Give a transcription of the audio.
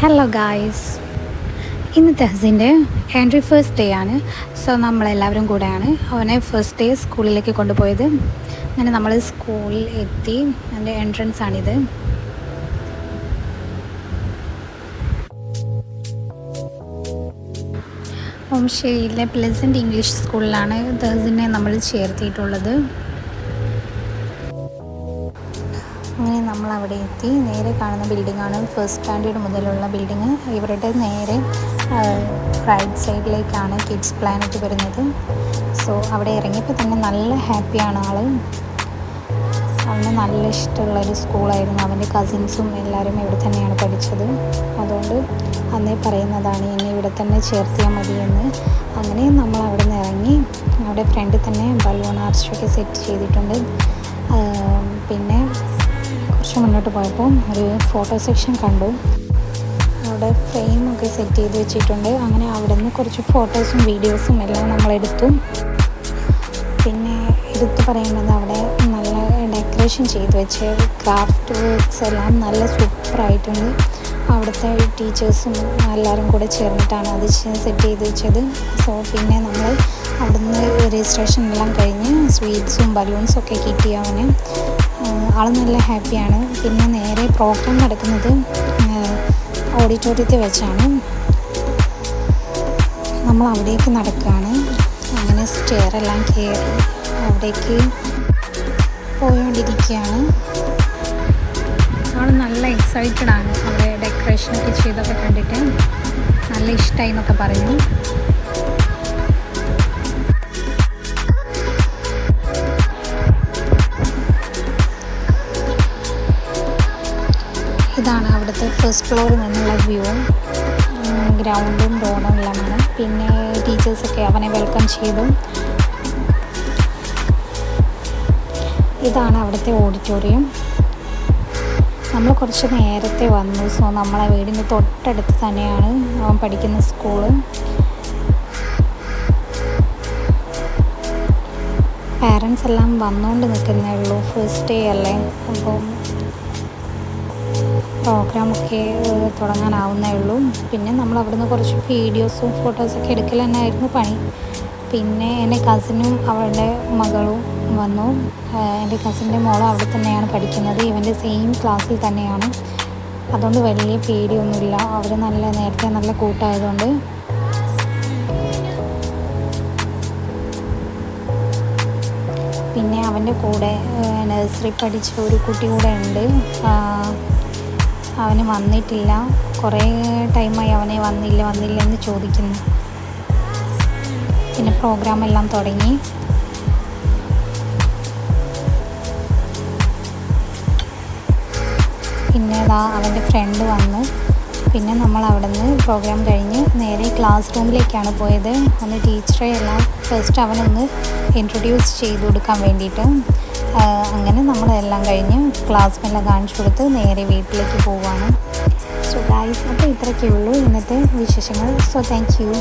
Hello guys, ഇന്ന് തെഹസിൻ്റെ entry first day ആണ്. So നമ്മളെല്ലാവരും കൂടെയാണ് അവനെ ഫസ്റ്റ് ഡേ സ്കൂളിലേക്ക് കൊണ്ടുപോയത്. അങ്ങനെ നമ്മൾ സ്കൂളിൽ എത്തി. അതിൻ്റെ എൻട്രൻസ് ആണിത്. ഓംശ്ശേരിയിലെ പ്ലസൻറ്റ് ഇംഗ്ലീഷ് സ്കൂളിലാണ് തെഹസിനെ നമ്മൾ ചേർത്തിയിട്ടുള്ളത്. അങ്ങനെ നമ്മൾ അവിടെ എത്തി. നേരെ കാണുന്ന ബിൽഡിങ്ങാണ് ഫസ്റ്റ് സ്റ്റാൻഡേർഡ് മുതലുള്ള ബിൽഡിങ്. ഇവരുടെ നേരെ റൈറ്റ് സൈഡിലേക്കാണ് കിഡ്സ് പ്ലാനറ്റ് വരുന്നത്. സോ അവിടെ ഇറങ്ങിയപ്പോൾ തന്നെ നല്ല ഹാപ്പിയാണ് ആൾ. അവന് നല്ല ഇഷ്ടമുള്ളൊരു സ്കൂളായിരുന്നു. അവൻ്റെ കസിൻസും എല്ലാവരും ഇവിടെ തന്നെയാണ് പഠിച്ചത്. അതുകൊണ്ട് അന്നേ പറയുന്നതാണ് എന്നെ ഇവിടെ തന്നെ ചേർത്തിയാൽ മതിയെന്ന്. അങ്ങനെ നമ്മൾ അവിടെ നിന്ന് ഇറങ്ങി. അവിടെ ഫ്രണ്ടിൽ തന്നെ ബലൂൺ ആർച്ചൊക്കെ സെറ്റ് ചെയ്തിട്ടുണ്ട്. പിന്നെ കുറച്ച് മുന്നോട്ട് പോയപ്പോൾ ഒരു ഫോട്ടോ സെക്ഷൻ കണ്ടു. അവിടെ ഫ്രെയിമൊക്കെ സെറ്റ് ചെയ്ത് വെച്ചിട്ടുണ്ട്. അങ്ങനെ അവിടെ നിന്ന് കുറച്ച് ഫോട്ടോസും വീഡിയോസും എല്ലാം നമ്മളെടുത്തു. പിന്നെ എടുത്തു പറയുന്നത് അവിടെ നല്ല ഡെക്കറേഷൻ ചെയ്ത് വെച്ച് ക്രാഫ്റ്റ് വർക്ക്സ് എല്ലാം നല്ല സൂപ്പറായിട്ടുണ്ട്. അവിടുത്തെ ടീച്ചേഴ്സും എല്ലാവരും കൂടെ ചേർന്നിട്ടാണ് അത് സെറ്റ് ചെയ്ത് വെച്ചത്. സോ പിന്നെ നമ്മൾ അവിടുന്ന് രജിസ്ട്രേഷൻ എല്ലാം കഴിഞ്ഞ് സ്വീറ്റ്സും ബലൂൺസും ഒക്കെ കിട്ടി അവന്. ആൾ നല്ല ഹാപ്പിയാണ്. പിന്നെ നേരെ പ്രോഗ്രാം നടക്കുന്നത് ഓഡിറ്റോറിയത്തിൽ വെച്ചാണ്. നമ്മൾ അവിടേക്ക് നടക്കുകയാണ്. അങ്ങനെ സ്റ്റെയറെല്ലാം കയറി അവിടേക്ക് പോയോണ്ടിരിക്കുകയാണ്. ആൾ നല്ല എക്സൈറ്റഡ് ആണ്. അവിടെ ഡെക്കറേഷനൊക്കെ ചെയ്തൊക്കെ കണ്ടിട്ട് നല്ല ഇഷ്ടമായി എന്നൊക്കെ പറഞ്ഞു. ഇതാണ് അവിടുത്തെ ഫസ്റ്റ് ഫ്ലോറിൽ നിന്നുള്ള വ്യൂ. ഗ്രൗണ്ടും റോഡും എല്ലാമാണ്. പിന്നെ ടീച്ചേഴ്സൊക്കെ അവനെ വെൽക്കം ചെയ്തു. ഇതാണ് അവിടുത്തെ ഓഡിറ്റോറിയം. നമ്മൾ കുറച്ച് നേരത്തെ വന്നു. സോ നമ്മളെ വീടിൻ്റെ തൊട്ടടുത്ത് തന്നെയാണ് അവൻ പഠിക്കുന്ന സ്കൂള്. പാരൻസ് എല്ലാം വന്നുകൊണ്ട് നിൽക്കുന്നേ ഉള്ളൂ. ഫസ്റ്റ് ഡേ അല്ലേ, അപ്പം പ്രോഗ്രാമൊക്കെ തുടങ്ങാനാവുന്നേ ഉള്ളൂ. പിന്നെ നമ്മൾ അവിടുന്ന് കുറച്ച് വീഡിയോസും ഫോട്ടോസൊക്കെ എടുക്കൽ തന്നെയായിരുന്നു പണി. പിന്നെ എൻ്റെ കസിനും അവളുടെ മകളും വന്നു. എൻ്റെ കസിൻ്റെ മോളും അവിടെ തന്നെയാണ് പഠിക്കുന്നത്. ഇവൻ്റെ സെയിം ക്ലാസ്സിൽ തന്നെയാണ്. അതുകൊണ്ട് വലിയ പേടിയൊന്നുമില്ല. അവർ നേരത്തെ നല്ല കൂട്ടായതുകൊണ്ട്. പിന്നെ അവൻ്റെ കൂടെ നഴ്സറി പഠിച്ച ഒരു കുട്ടി കൂടെ ഉണ്ട്. അവന് വന്നിട്ടില്ല. കുറേ ടൈമായി അവനെ വന്നില്ല എന്ന് ചോദിക്കുന്നു. പിന്നെ പ്രോഗ്രാമെല്ലാം തുടങ്ങി. പിന്നെ അവൻ്റെ ഫ്രണ്ട് വന്നു. പിന്നെ നമ്മൾ അവിടെ നിന്ന് പ്രോഗ്രാം കഴിഞ്ഞ് നേരെ ക്ലാസ് റൂമിലേക്കാണ് പോയത്. ഒന്ന് ടീച്ചറെ എല്ലാം ഫസ്റ്റ് അവനൊന്ന് ഇൻട്രൊഡ്യൂസ് ചെയ്ത് കൊടുക്കാൻ വേണ്ടിയിട്ട്. അങ്ങനെ നമ്മളെല്ലാം കഴിഞ്ഞ് ക്ലാസ്സെല്ലാം കാണിച്ചു കൊടുത്ത് നേരെ വീട്ടിലേക്ക് പോവുകയാണ്. സോ ഗൈസ്, അപ്പോൾ ഇത്രയൊക്കെ ഉള്ളൂ ഇന്നത്തെ വിശേഷങ്ങൾ. So thank you.